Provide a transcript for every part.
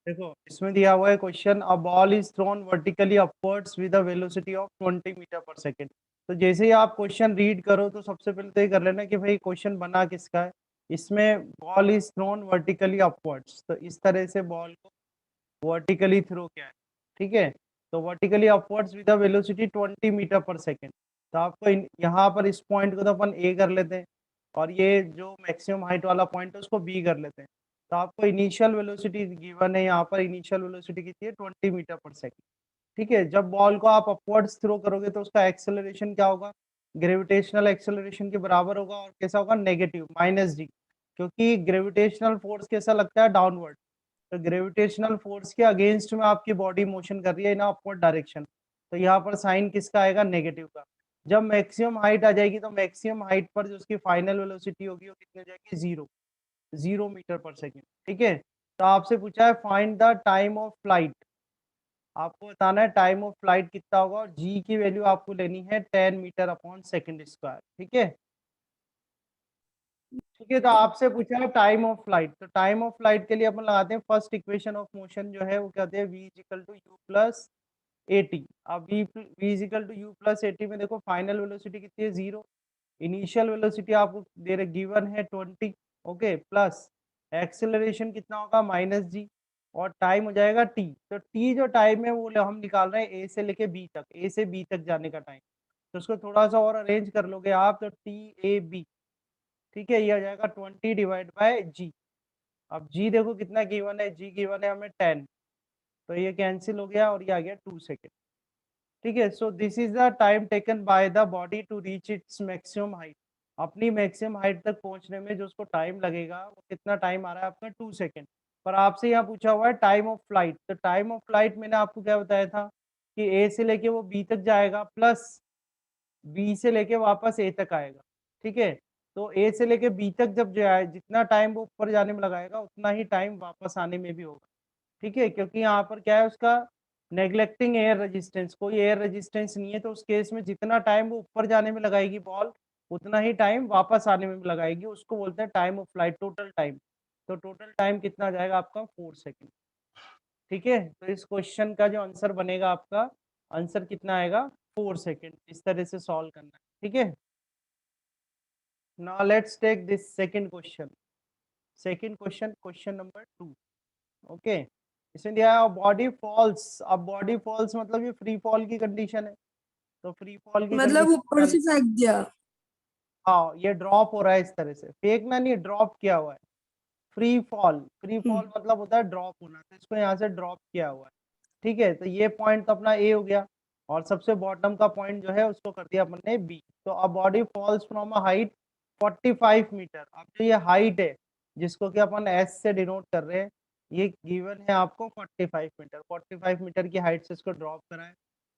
देखो इसमें दिया हुआ है question, a ball is thrown vertically upwards with a velocity of 20 meter per second. तो जैसे ही आप क्वेश्चन रीड करो तो सबसे पहले तो ये कर लेना कि भाई क्वेश्चन बना किसका है। इसमें ball is thrown vertically upwards, तो इस तरह से बॉल को वर्टिकली थ्रो किया है, ठीक है। तो vertically upwards with a velocity 20 meter per second. तो आपको यहाँ पर इस पॉइंट को तो अपन ए कर लेते हैं, और ये जो मैक्सिमम हाइट वाला पॉइंट है उसको बी कर लेते हैं। तो आपको इनिशियल वेलोसिटी गिवन है, यहाँ पर इनिशियल वेलोसिटी कितनी है 20 मीटर पर सेकेंड, ठीक है। जब बॉल को आप अपवर्ड्स थ्रो करोगे तो उसका एक्सेलरेशन क्या होगा, ग्रेविटेशनल एक्सेलरेशन के बराबर होगा, और कैसा होगा, नेगेटिव, माइनस जी। क्योंकि ग्रेविटेशनल फोर्स कैसा लगता है, डाउनवर्ड। तो ग्रेविटेशनल फोर्स के अगेंस्ट में आपकी बॉडी मोशन कर रही है इन अपवर्ड डायरेक्शन, तो यहाँ पर साइन किसका आएगा, नेगेटिव का। जब मैक्सिमम हाइट आ जाएगी तो मैक्सिमम हाइट पर जो उसकी फाइनल वेलोसिटी होगी वो कितनी हो जाएगी, 0 मीटर पर सेकेंड, ठीक है। तो आपसे पूछा है find the time of flight, आपको बताना है टाइम ऑफ फ्लाइट कितना होगा, और जी की वैल्यू आपको लेनी है 10 मीटर अपॉन सेकेंड स्क्वायर, ठीक है। ठीक है, तो आपसे पूछा है टाइम ऑफ फ्लाइट, तो टाइम ऑफ फ्लाइट के लिए अपन लगाते हैं फर्स्ट इक्वेशन ऑफ मोशन जो है वो कहते हैं v is equal to you plus A T. अब v is equal to you plus A T में देखो फाइनल वेलोसिटी कितनी है, 0। इनिशियल वेलोसिटी आपको दे रहे गिवन है 20, ओके, प्लस एक्सेलरेशन कितना होगा, माइनस जी, और टाइम हो जाएगा टी। तो टी जो टाइम है वो हम निकाल रहे हैं ए से लेके बी तक, ए से बी तक जाने का टाइम। तो उसको थोड़ा सा और अरेंज कर लोगे आप, तो टी ए बी, ठीक है, ये आ जाएगा 20 डिवाइड बाय जी। अब जी देखो कितना गिवन है, जी गिवन है हमें 10, तो ये कैंसिल हो गया और ये आ गया 2 सेकेंड, ठीक है। So this is the time taken by the body to reach its maximum height. अपनी मैक्सिमम हाइट तक पहुंचने में जो उसको टाइम लगेगा वो कितना टाइम आ रहा है आपका, 2 सेकेंड। पर आपसे यहाँ पूछा हुआ है टाइम ऑफ फ्लाइट, तो टाइम ऑफ फ्लाइट मैंने आपको क्या बताया था कि ए से लेके वो बी तक जाएगा, प्लस बी से लेके वापस ए तक आएगा, ठीक है। तो ए से लेके बी तक जब जाए, जितना टाइम वो ऊपर जाने में लगाएगा उतना ही टाइम वापस आने में भी होगा, ठीक है। क्योंकि यहाँ पर क्या है उसका नेग्लेक्टिंग एयर रेजिस्टेंस, कोई एयर रेजिस्टेंस नहीं है, तो उस केस में जितना टाइम वो ऊपर जाने में लगाएगी बॉल, उतना ही टाइम वापस आने में भी लगाएगी, उसको बोलते हैं time of flight, total time. तो टोटल टाइम कितना आ जाएगा आपका, 4 सेकेंड, ठीक है। तो इस क्वेश्चन का जो आंसर बनेगा आपका, आंसर कितना आएगा, 4 सेकेंड। इस तरह से सॉल्व करना है, ठीक है। Now let's take this second question. Second question, question number 2, okay. इसमें दिया है बॉडी फॉल्स। अब बॉडी फॉल्स मतलब ये फ्री फॉल की कंडीशन है, तो फ्री फॉल की मतलब कंडीशन ऊपर से फेंक दिया। हाँ, ये ड्रॉप हो रहा है इस तरह से, फेंकना नहीं, ड्रॉप किया हुआ है। फ्री फॉल, फ्री हम्म, फॉल मतलब होता है ड्रॉप होना, तो इसको यहाँ से ड्रॉप किया हुआ है, ठीक है। तो ये पॉइंट तो अपना ए हो गया, और सबसे बॉटम का पॉइंट जो है उसको कर दिया अपन ने बी। तो अब body falls from a height 45 meter. अब जो ये हाइट है जिसको कि अपन एस से डिनोट कर रहे हैं, ये गिवन है आपको 45 मीटर, 45 मीटर की हाइट से इसको ड्रॉप करा है।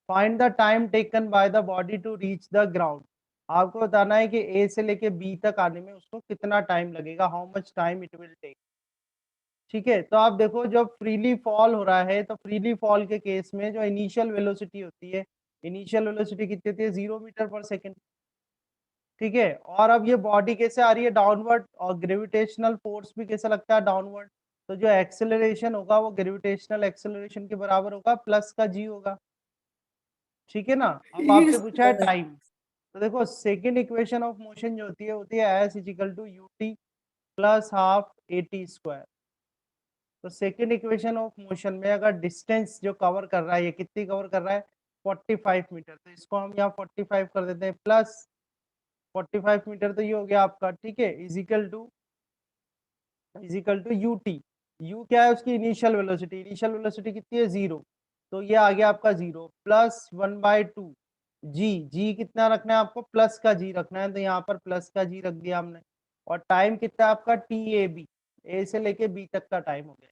Find the time taken by the body to reach the ground. आपको बताना है कि ए से लेके बी तक आने में उसको कितना टाइम लगेगा, how much time it will take, ठीक है। तो आप देखो जब फ्रीली फॉल हो रहा है, तो फ्रीली फॉल के केस में जो इनिशियल वेलोसिटी होती है, इनिशियल वेलोसिटी कितनी होती है, 0 मीटर पर सेकेंड, ठीक है। और अब ये बॉडी कैसे आ रही है, डाउनवर्ड, और ग्रेविटेशनल फोर्स भी कैसा लगता है, डाउनवर्ड। तो जो एक्सेलरेशन होगा वो ग्रेविटेशनल एक्सेलरेशन के बराबर होगा, प्लस का जी होगा, ठीक है ना। अब आपसे पूछा है टाइम, तो देखो सेकेंड इक्वेशन ऑफ मोशन जो होती है S is equal to U T plus half A T square. तो सेकेंड इक्वेशन ऑफ मोशन में अगर डिस्टेंस जो कवर कर रहा है, ये कितनी कवर कर रहा है, 45 मीटर, तो इसको हम यहाँ 45 कर देते हैं, प्लस 45 मीटर, तो ये हो गया आपका, ठीक है, is equal to U T. U क्या है, उसकी इनिशियल वेलोसिटी, इनिशियल वेलोसिटी कितनी है, 0। तो ये आ गया आपका 0 प्लस 1/2 जी। जी कितना रखना है आपको, प्लस का जी रखना है, तो यहाँ पर प्लस का जी रख दिया हमने। और टाइम कितना है आपका, टी ए बी, ए से लेके बी तक का टाइम हो गया,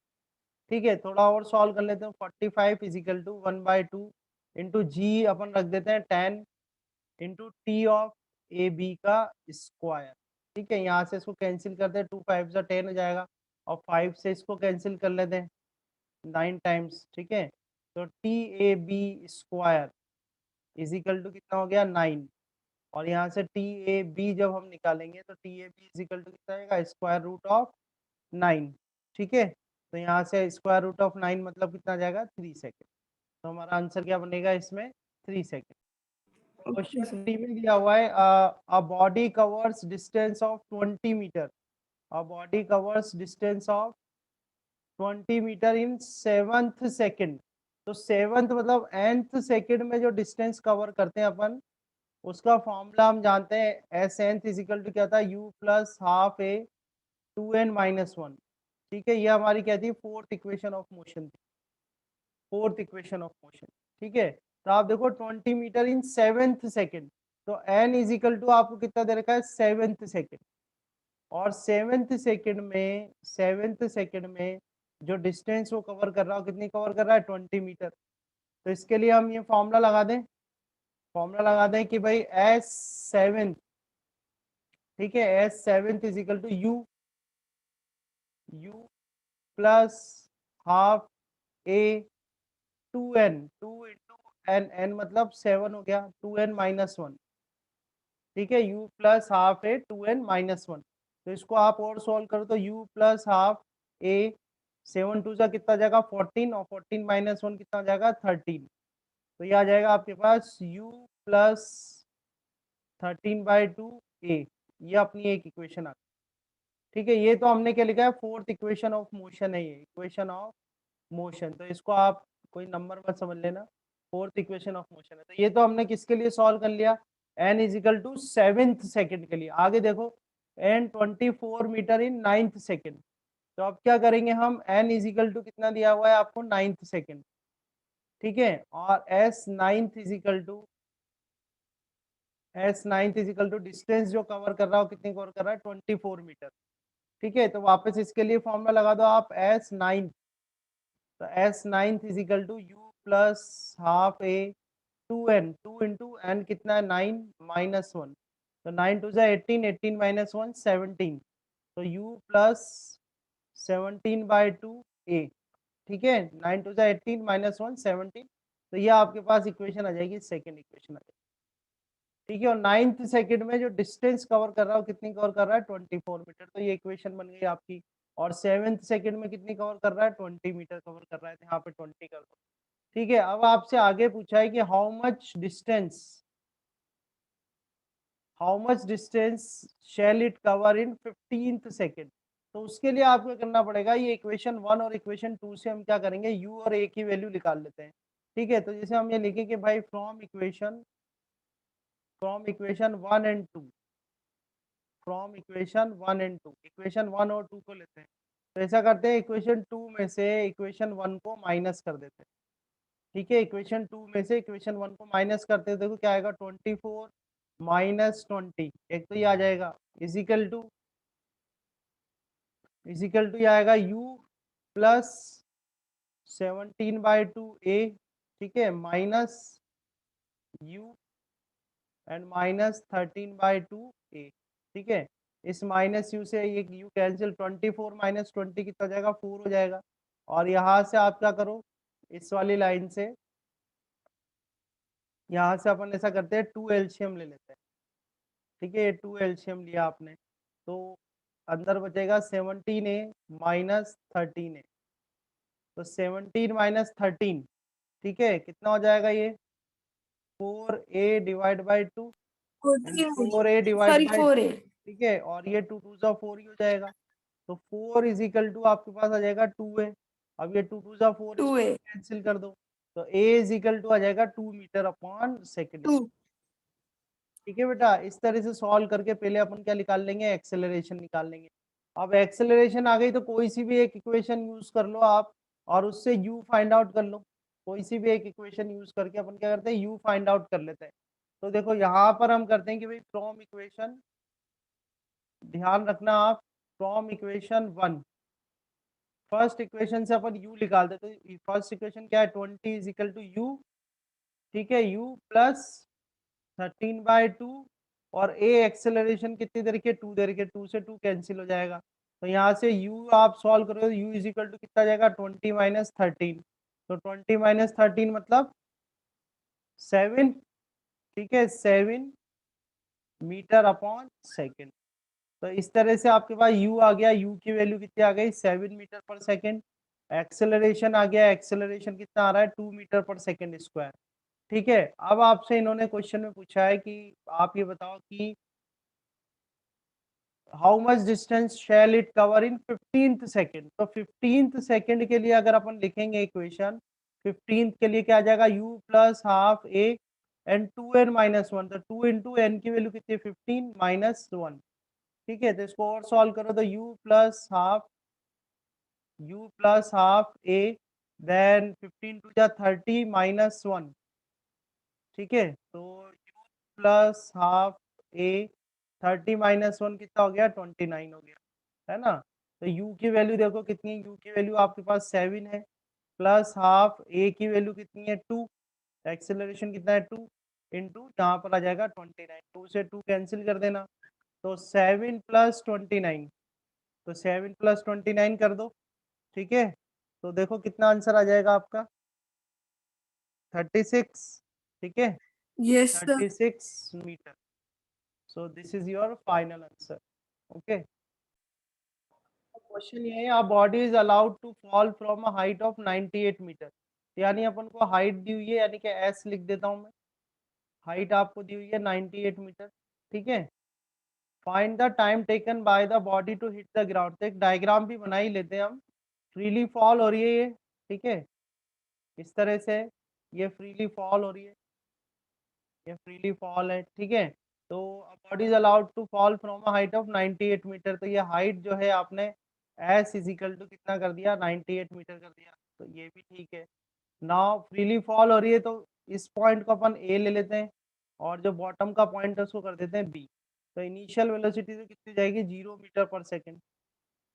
ठीक है। थोड़ा और सॉल्व कर लेते हैं, 45 इजिकल टू 1/2 इंटू जी अपन रख देते हैं 10 into T of A B का स्क्वायर, ठीक है। यहाँ से इसको कैंसिल करते हैं, 2 5 से 10 हो जाएगा, और 5 से इसको कैंसिल कर लेते हैं 9 टाइम्स, ठीक है। तो T A B square is equal to कितना हो गया, 9। और यहाँ से टी ए बी जब हम निकालेंगे तो T A B is equal to कितना आएगा, स्क्वायर रूट ऑफ 9, ठीक है। तो यहाँ से स्क्वायर रूट ऑफ 9 मतलब कितना जाएगा 3 सेकेंड। तो हमारा आंसर क्या बनेगा इसमें 3 second. Okay question sir. D में दिया हुआ है a body covers distance of 20 meter, a body covers distance of 20 meter in 7th second. तो 7th मतलब nth सेकेंड में जो डिस्टेंस कवर करते हैं अपन, उसका फॉर्मूला हम जानते हैं एस nth इजिकल टू क्या था u plus half A 2n minus 1। ठीक है, ये हमारी क्या थी फोर्थ इक्वेशन ऑफ मोशन थी, फोर्थ इक्वेशन ऑफ मोशन। ठीक है, तो आप देखो 20 मीटर इन 7th सेकेंड, तो n इजिकल टू आपको कितना दे रखा है 7th सेकेंड, और 7th सेकेंड में जो डिस्टेंस वो कवर कर रहा है कितनी कवर कर रहा है 20 मीटर। तो इसके लिए हम ये फॉर्मूला लगा दें, फॉर्मूला लगा दें कि भाई एस सेवेंथ, ठीक है, S seventh is equal to U, U plus half A 2n, 2 into N मतलब 7 हो गया, 2n-1। ठीक है, u प्लस हाफ ए 2n-1। तो इसको आप और सॉल्व करो तो u प्लस हाफ ए 7 टू जा कितना जाएगा 14, और 14-1 कितना जाएगा 13। तो ये आ जाएगा आपके पास u प्लस 13/2 ए, ये अपनी एक इक्वेशन आ। ठीक है, ये तो हमने क्या लिखा है फोर्थ इक्वेशन ऑफ मोशन है, ये इक्वेशन ऑफ मोशन। तो इसको आप कोई नंबर मत समझ लेना, फोर्थ इक्वेशन ऑफ मोशन है। तो ये तो हमने किसके लिए सॉल्व कर लिया, n is equal to 7th second के लिए। आगे देखो n 24 मीटर इन 9th सेकेंड, तो अब क्या करेंगे हम, n इजिकल टू कितना दिया हुआ है आपको 9th सेकेंड। ठीक है, और s9th इजिकल टू डिस्टेंस जो कवर कर रहा हो कितनी कवर कर रहा है 24 मीटर। ठीक है, तो वापस इसके लिए फॉर्मूला लगा दो आप s9, तो s9 is equal to u plus half A 2n, 2 into N कितना है 9-1, तो 9 टू जा 18, 18-1 17, तो u प्लस 17/2 ए। ठीक है, 9 टू जा 18-1 17, तो ये आपके पास इक्वेशन आ जाएगी, सेकेंड इक्वेशन आ जाएगी। ठीक है, और 9th सेकेंड में जो डिस्टेंस कवर कर रहा है कितनी कवर कर रहा है 24 मीटर, तो ये इक्वेशन बन गई आपकी। और 7th सेकेंड में कितनी कवर कर रहा है 20 मीटर कवर कर रहा है, तो यहाँ पे 20 कर दो। ठीक है, अब आपसे आगे पूछा है कि how much distance shall it cover in 15th second. तो उसके लिए आपको करना पड़ेगा, ये इक्वेशन 1 और इक्वेशन 2 से हम क्या करेंगे, u और a की वैल्यू निकाल लेते हैं। ठीक है, तो जैसे हम ये लिखें कि भाई from equation 1 and 2, from equation 1 and 2, equation 1 और 2 को लेते हैं। तो ऐसा करते हैं, इक्वेशन 2 में से इक्वेशन 1 को माइनस कर देते हैं। ठीक है, इक्वेशन 2 में से इक्वेशन 1 को माइनस करते हैं, देखो क्या आएगा 24 माइनस 20, एक तो ये आ जाएगा इजिकल टू ये आएगा u प्लस 17/2 ए। ठीक है, माइनस u एंड माइनस 13/2 ए। ठीक है, इस माइनस u से ये u कैंसिल, 24-20 कितना हो जाएगा 4 हो जाएगा। और यहाँ से आप क्या करो, इस वाली लाइन से यहाँ से अपन ऐसा करते हैं 2 एलसीएम ले लेते हैं। ठीक है, ये 2 एलसीएम लिया आपने, तो अंदर बचेगा 17a माइनस 13a, तो 17-13, ठीक है, कितना हो जाएगा ये 4a divide by 2 and 4a divide sorry by 4 है। ठीक है, और ये 2 2 4 ही हो जाएगा। तो 4 इजिकल टू आपके पास आ जाएगा 2 है। अब ये 2 2 4 2 है। कैंसिल कर दो, तो a इजिकल टू आ जाएगा 2 मीटर अपॉन सेकेंड। 2। ठीक है बेटा, इस तरह से सॉल्व करके पहले अपन क्या निकाल लेंगे, एक्सेलरेशन निकाल लेंगे। अब एक्सेलरेशन आ गई तो कोई सी भी एक इक्वेशन यूज कर लो आप, और उससे u फाइंड आउट कर लो। कोई सी भी एक इक्वेशन यूज करके अपन क्या करते हैं, u फाइंड आउट कर लेते हैं। तो देखो यहाँ पर हम करते हैं कि भाई फ्रॉम इक्वेशन, ध्यान रखना आप, फ्रॉम इक्वेशन 1, फर्स्ट इक्वेशन से अपन u निकालते, तो फर्स्ट इक्वेशन क्या है 20 इजिकल टू u। ठीक है, u प्लस 13/2, और a एक्सेलरेशन कितनी देर के 2 देर के, 2 से 2 कैंसिल हो जाएगा। तो यहाँ से u आप सॉल्व करो, u इजिकल टू कितना जाएगा 20-13, तो 20-13 मतलब 7। ठीक है, 7 मीटर अपॉन सेकेंड। तो इस तरह से आपके पास u आ गया, u की वैल्यू कितनी आ गई 7 मीटर पर सेकेंड। एक्सेलरेशन आ गया, एक्सेलरेशन कितना आ रहा है 2 मीटर पर सेकंड स्क्वायर। ठीक है, अब आपसे इन्होंने क्वेश्चन में पूछा है कि आप ये बताओ कि how much distance shall it cover in 15th second. तो 15th सेकंड के लिए अगर अपन लिखेंगे इक्वेशन, 15th के लिए क्या आ जाएगा, u plus half A and 2n-1। तो 2 इंटू एन की वैल्यू कितनी है 15 -1। ठीक है, तो इसको और सॉल्व करो तो u plus half A then 15 टू जा 30 -1। ठीक है, तो u प्लस हाफ ए 30 -1 कितना हो गया 29 हो गया, है ना। तो u की वैल्यू देखो कितनी है, u की वैल्यू आपके पास 7 है, प्लस हाफ ए की वैल्यू कितनी है 2, एक्सेलरेशन कितना है 2 इंटू यहाँ पर आ जाएगा 29, 2 से 2 कैंसिल कर देना, तो 7 प्लस 29, तो 7 प्लस 29 कर दो। ठीक है, तो देखो कितना आंसर आ जाएगा आपका 36। ठीक है, Yes, sir. 36 metre. So this is your final answer. Okay, question ये है, a body is allowed to fall from a height of 98 metre. यानी अपन को हाइट दी हुई है, यानी कि एस लिख देता हूँ मैं, हाइट आपको दी हुई है 98 मीटर। ठीक है, find the time taken by the body to hit the ground. तो एक डायग्राम भी बना ही लेते हैं हम, फ्रीली फॉल हो रही है ये। ठीक है, इस तरह से ये फ्रीली फॉल हो रही है, ये फ्रीली फॉल है। ठीक है, तो body is allowed to fall from a height of 98 metre. तो ये हाइट जो है आपने एस इज इक्वल टू कितना कर दिया 98 मीटर कर दिया, तो ये भी ठीक है। नाउ फ्रीली फॉल हो रही है, तो इस पॉइंट को अपन ए ले लेते हैं और जो बॉटम का पॉइंट है उसको कर देते हैं बी। तो इनिशियल वेलोसिटी तो कितनी जाएगी 0 मीटर पर सेकेंड।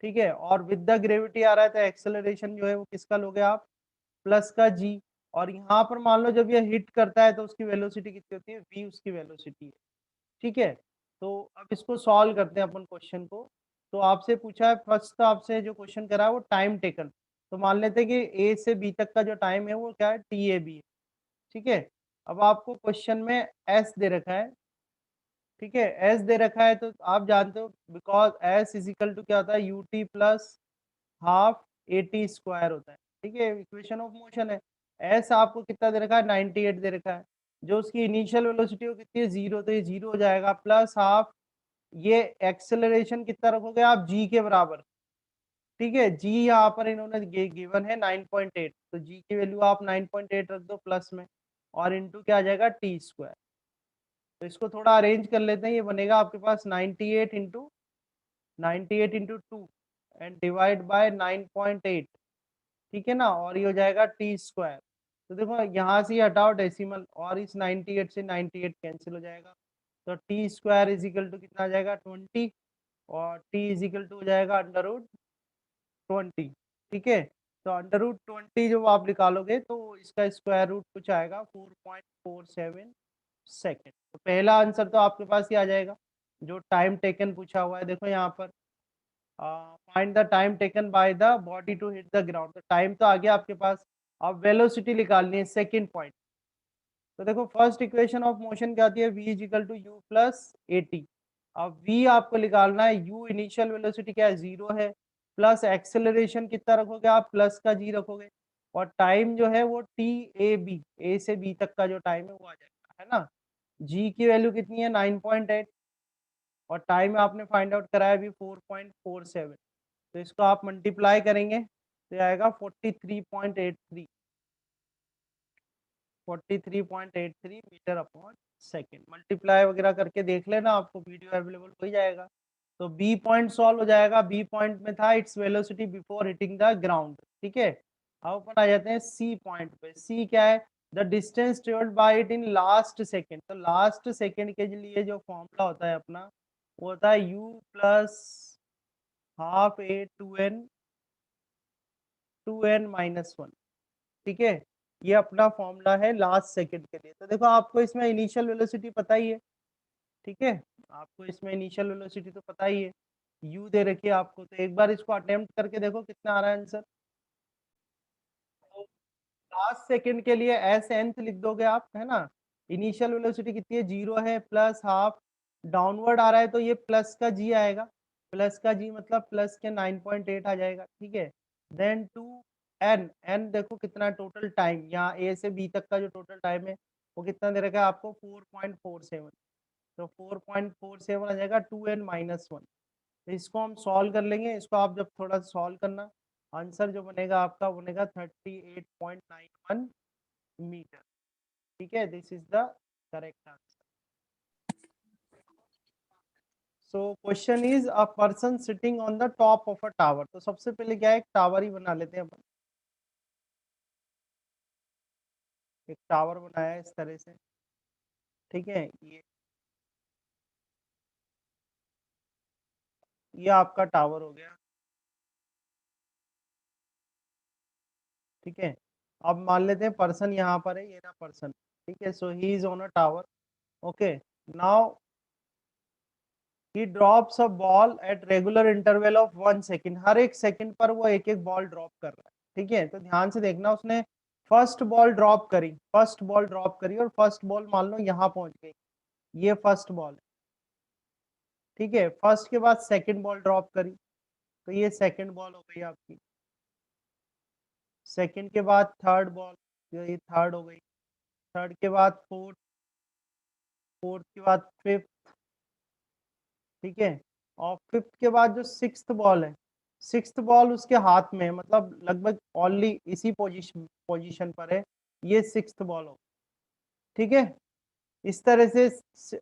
ठीक है, और विद द ग्रेविटी आ रहा है, तो एक्सेलरेशन जो है वो किसका लोगे आप, प्लस का जी। और यहाँ पर मान लो जब ये हिट करता है तो उसकी वेलोसिटी कितनी होती है v, उसकी वेलोसिटी है। ठीक है, तो अब इसको सॉल्व करते हैं अपन क्वेश्चन को। तो आपसे पूछा है फर्स्ट, तो आपसे जो क्वेश्चन करा है वो टाइम टेकन। तो मान लेते हैं कि ए से बी तक का जो टाइम है वो क्या है टी ए बी है। ठीक है, अब आपको क्वेश्चन में एस दे रखा है। ठीक है, एस दे रखा है, तो आप जानते हो because s is equal to क्या होता है u T plus half A T square होता है। ठीक है, इक्वेशन ऑफ मोशन है। एस आपको कितना दे रखा है 98 दे रखा है, जो उसकी इनिशियल वेलोसिटी हो कितनी है 0, तो ये 0 हो जाएगा, प्लस हाफ ये एक्सेलरेशन कितना रखोगे आप जी के बराबर। ठीक है, जी यहाँ पर इन्होंने गिवन है 9.8, तो जी की वैल्यू आप 9.8 रख दो प्लस में, और इनटू क्या आ जाएगा टी स्क्वायर। तो इसको थोड़ा अरेंज कर लेते हैं, ये बनेगा आपके पास 98 इंटू 2 एंड डिवाइड बाय 9.8। ठीक है ना, और ये हो जाएगा टी स्क्वायर। तो देखो यहाँ से हटाओ डेसिमल, और इस 98 से 98 कैंसिल हो जाएगा, तो t square is equal to कितना आ जाएगा 20, और टी इज इक्वल टू हो जाएगा अंडर रूट 20। ठीक है, तो अंडर रूट 20 जो आप निकालोगे तो इसका स्क्वायर रूट कुछ आएगा 4.47 सेकेंड। तो पहला आंसर तो आपके पास ही आ जाएगा, जो टाइम टेकन पूछा हुआ है। देखो यहाँ पर find the time taken by the body to hit the ground. तो टाइम तो आ गया आपके पास, अब वेलोसिटी निकालनी है सेकंड पॉइंट। तो देखो फर्स्ट इक्वेशन ऑफ मोशन क्या आती है v is equal to you plus A T. अब v आपको निकालना है, u इनिशियल वेलोसिटी क्या है 0 है, प्लस एक्सेलरेशन कितना रखोगे आप प्लस का g रखोगे, और टाइम जो है वो टी ए बी, ए से बी तक का जो टाइम है वो आ जाएगा, है ना। g की वैल्यू कितनी है 9.8, और टाइम आपने फाइंड आउट कराया अभी 4.47। तो इसको आप मल्टीप्लाई करेंगे तो आएगा 43.83, 43.83 मीटर अपॉन सेकेंड। मल्टीप्लाई वगैरह करके देख लेना, आपको वीडियो अवेलेबल हो ही जाएगा। तो बी पॉइंट सॉल्व हो जाएगा, बी पॉइंट में था its velocity before hitting the ground. ठीक है, अब अपन आ जाते हैं सी पॉइंट पे। सी क्या है, the distance travelled by it in last second. तो लास्ट सेकेंड के लिए जो फॉर्मूला होता है अपना, वो होता है u plus half a two n minus one. ठीक है, ये अपना फॉर्मूला है लास्ट सेकंड के लिए। तो देखो आपको इसमें इनिशियल वेलोसिटी पता ही है। ठीक है, आपको इसमें इनिशियल वेलोसिटी तो पता ही है, u दे रखी है आपको। तो एक बार इसको अटेम्प्ट करके देखो कितना आ रहा है आंसर। तो लास्ट सेकंड के लिए एस nth लिख दोगे आप, है ना। इनिशियल वेलोसिटी कितनी है 0 है, प्लस हाफ डाउनवर्ड आ रहा है, तो ये प्लस का g आएगा, प्लस का g मतलब प्लस के 9.8 आ जाएगा। ठीक है, देन 2 एन एन देखो कितना टोटल टाइम, यहाँ ए से बी तक का जो टोटल टाइम है वो कितना दे रखा है आपको 4.47। तो 4.47 आ जाएगा 2n-1। तो इसको हम सॉल्व कर लेंगे। इसको आप जब थोड़ा सॉल्व करना, आंसर जो बनेगा आपका बनेगा 38.91 मीटर। ठीक है, this is the correct answer. So question is a person sitting on the top of a tower. तो सबसे पहले क्या है, एक टावर ही बना लेते हैं अपन। एक टावर बनाया है इस तरह से, ठीक है। ये आपका टावर हो गया, ठीक है। अब मान लेते हैं पर्सन यहाँ पर है, ये ना पर्सन, ठीक है। So he is on a tower, okay. Now he drops a ball at regular interval of 1 second. हर एक सेकंड पर वो एक एक बॉल ड्रॉप कर रहा है, ठीक है। तो ध्यान से देखना, उसने फर्स्ट बॉल ड्रॉप करी, फर्स्ट बॉल ड्रॉप करी और फर्स्ट बॉल मान लो यहाँ पहुंच गई, ये फर्स्ट बॉल है, ठीक है। फर्स्ट के बाद सेकंड बॉल ड्रॉप करी, तो ये सेकंड बॉल हो गई आपकी। सेकंड के बाद थर्ड बॉल, ये थर्ड हो गई। थर्ड के बाद फोर्थ, फोर्थ के बाद फिफ्थ, ठीक है। और फिफ्थ के बाद जो सिक्स्थ बॉल है, सिक्स्थ बॉल उसके हाथ में है, मतलब लगभग ओनली इसी पोजीशन पर है, ये सिक्स्थ बॉल हो, ठीक है। इस तरह से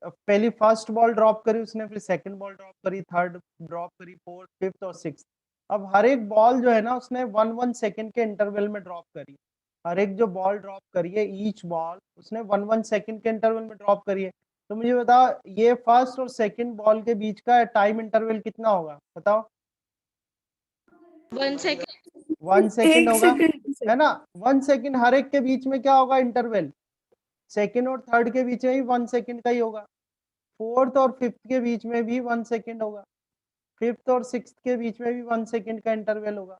पहली फर्स्ट बॉल ड्रॉप करी उसने, फिर सेकंड बॉल ड्रॉप करी, थर्ड ड्रॉप करी, फोर्थ, फिफ्थ और सिक्स्थ। अब हर एक बॉल जो है ना उसने 1-1 सेकंड के इंटरवल में ड्रॉप करी। हर एक जो बॉल ड्रॉप करी है, ईच बॉल उसने 1-1 सेकंड के इंटरवल में ड्रॉप करी है। तो मुझे बताओ ये फर्स्ट और सेकंड बॉल के बीच का टाइम इंटरवल कितना होगा, बताओ। 1 सेकेंड। 1 सेकंड एक होगा, सेकंड है ना। 1 सेकंड हर एक के बीच में क्या होगा इंटरवल, सेकंड और थर्ड के बीच में भी 1 सेकंड का ही होगा। फोर्थ और फिफ्थ के बीच में भी 1 सेकंड होगा। फिफ्थ और सिक्स्थ के बीच में भी 1 सेकंड का इंटरवल होगा।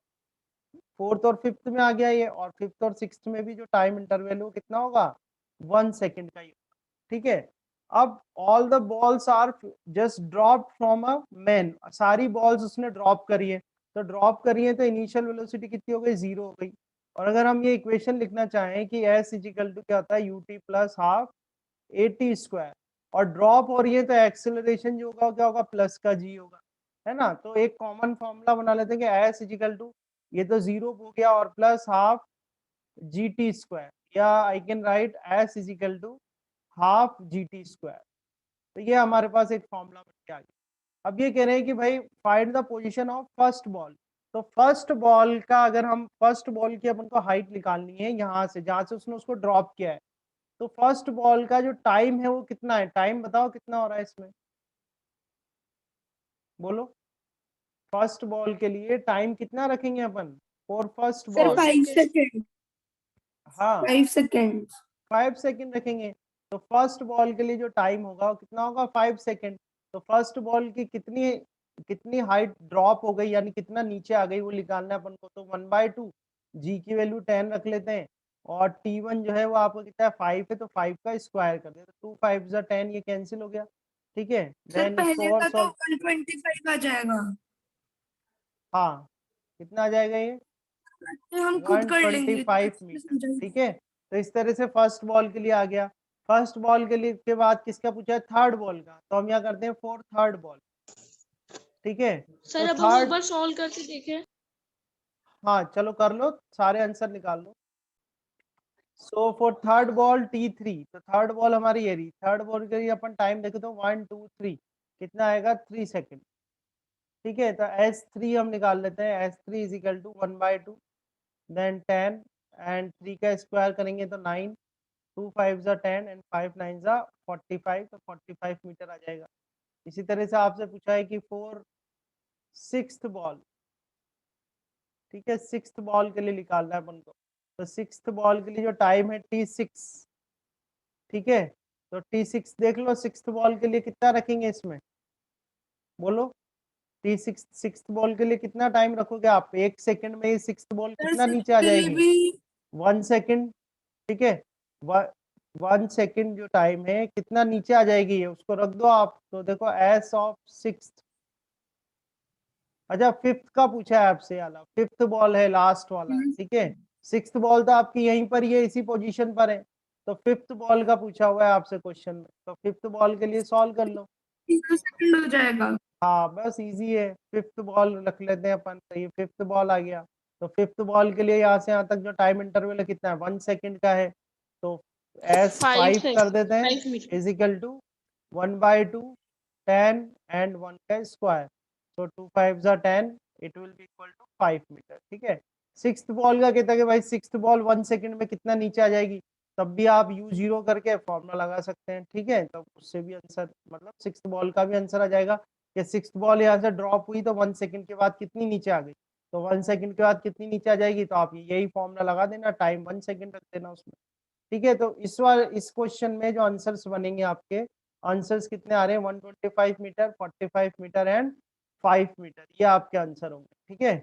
फोर्थ और फिफ्थ में आ गया ये, और फिफ्थ और सिक्स्थ में भी जो टाइम इंटरवल है वो कितना होगा, 1 सेकंड का ही होगा, ठीक है। अब all the balls are just drop from a man, सारी बॉल्स उसने ड्रॉप करी है। तो ड्रॉप करी है तो इनिशियल वेलोसिटी कितनी हो गई, 0 हो गई। और अगर हम ये इक्वेशन लिखना चाहें कि s इजिकल टू क्या होता है, ut plus half AT square, और ड्रॉप हो रही है तो एक्सेलरेशन जो होगा क्या होगा, प्लस का g होगा, है ना। तो एक कॉमन फॉर्मूला बना लेते हैं कि s इजिकल टू, ये तो 0 हो गया, और प्लस हाफ GT स्क्वायर, या I can write s is equal to half GT square. तो ये हमारे पास एक फॉर्मूला बन के आ गया। अब ये कह रहे हैं कि भाई find the position of first ball. तो फर्स्ट बॉल का, अगर हम फर्स्ट बॉल की अपन को हाइट निकालनी है यहाँ से, जहां से उसने उसको ड्रॉप किया है, तो फर्स्ट बॉल का जो टाइम है वो कितना है, टाइम बताओ कितना हो रहा है इसमें, बोलो। फर्स्ट बॉल के लिए टाइम कितना रखेंगे अपन for first sir ball, 5 second, हाँ 5 सेकंड। 5 सेकंड रखेंगे। तो फर्स्ट बॉल के लिए जो टाइम होगा वो कितना होगा, 5 सेकंड। तो फर्स्ट बॉल की कितनी कितनी हाइट ड्रॉप हो गई, यानी कितना नीचे आ गई, वो निकालना है अपन को। तो 1/2, जी की वैल्यू 10 रख लेते हैं, और T1 जो है वो आपको कितना है, 5 है, तो 5 का स्क्वायर कर देते, 2 5 जा 10, ये कैंसिल हो गया, ठीक है। सर देन इसको पहले और का तो सॉल्व, 125 आ जाएगा, हाँ कितना आ जाएगा ये, तो हम खुद कर लेंगे। 125 मीटर, ठीक है। तो इस तरह से फर्स्ट बॉल के लिए आ गया। फर्स्ट बॉल के लिए के बाद किसका पूछा है, थर्ड बॉल का। तो हम यहाँ करते हैं फॉर थर्ड बॉल, ठीक है। सर तो अब हम एक थर्ड, बार सॉल्व करके देखें। हाँ चलो कर लो, सारे आंसर निकाल लो। So for third ball T3, तो थर्ड बॉल हमारी ये रही। थर्ड बॉल के लिए अपन टाइम देखे तो 1 2 3, कितना आएगा, 3 सेकेंड, ठीक है। तो S3 हम निकाल लेते हैं, S3 is equal to 1/2, then 10, and 3 का स्क्वायर करेंगे तो 9, 2 5 जा 10 एंड 5 9 जा 45, तो 45 मीटर आ जाएगा। इसी तरह से आपसे पूछा है कि फॉर सिक्स्थ बॉल, ठीक है, सिक्स्थ बॉल के लिए निकालना है अपन को। तो सिक्स्थ बॉल के लिए जो टाइम है T6, ठीक है। तो T6 देख लो, सिक्स्थ बॉल के लिए कितना रखेंगे इसमें, बोलो। T6 सिक्स्थ बॉल के लिए कितना टाइम रखोगे आप, 1 सेकंड में ही सिक्स्थ बॉल सर कितना नीचे आ के लिए जाएगी, भी 1 सेकंड, ठीक है। 1 सेकंड जो टाइम है कितना नीचे आ जाएगी, उसको रख दो आप। तो देखो S ऑफ सिक्स्थ, अच्छा फिफ्थ का पूछा है आपसे वाला, फिफ्थ बॉल है, लास्ट वाला है, ठीक है। सिक्स्थ बॉल तो आपकी यहीं पर ही है, इसी पोजीशन पर है, तो फिफ्थ बॉल का पूछा हुआ है आपसे क्वेश्चन में, तो फिफ्थ बॉल के लिए सॉल्व कर लो। 0 सेकंड हो जाएगा। हाँ बस इजी है, फिफ्थ बॉल रख लेते हैं अपन, तो ये फिफ्थ बॉल आ गया। तो फिफ्थ बॉल के लिए यहाँ से यहाँ तक जो टाइम इंटरवल है कितना है, 1 सेकंड का है, तो एस 5 कर देते हैं 5 metre. Is equal to 1/2 10 and 1 का स्क्वायर, तो 2 5 10, it will be equal to 5 metre, ठीक है। सिक्स्थ बॉल का कहता है कि भाई सिक्स्थ बॉल 1 सेकंड में कितना नीचे आ जाएगी, तब भी आप U0 करके फॉर्मूला लगा सकते हैं, ठीक है। तब उससे भी आंसर, मतलब सिक्स्थ बॉल का भी आंसर आ जाएगा कि सिक्स्थ बॉल यहाँ से ड्रॉप हुई तो 1 सेकंड के बाद कितनी नीचे आ गई, तो 1 सेकंड के बाद कितनी नीचे आ जाएगी, तो आप यही फॉर्मूला लगा देना, टाइम 1 सेकंड रख देना उसमें, ठीक है। तो इस क्वेश्चन में जो आंसर्स बनेंगे आपके, आंसर्स कितने आ रहे हैं, 125 मीटर, 45 मीटर एंड 5 मीटर, ये आपके आंसर होंगे, ठीक है।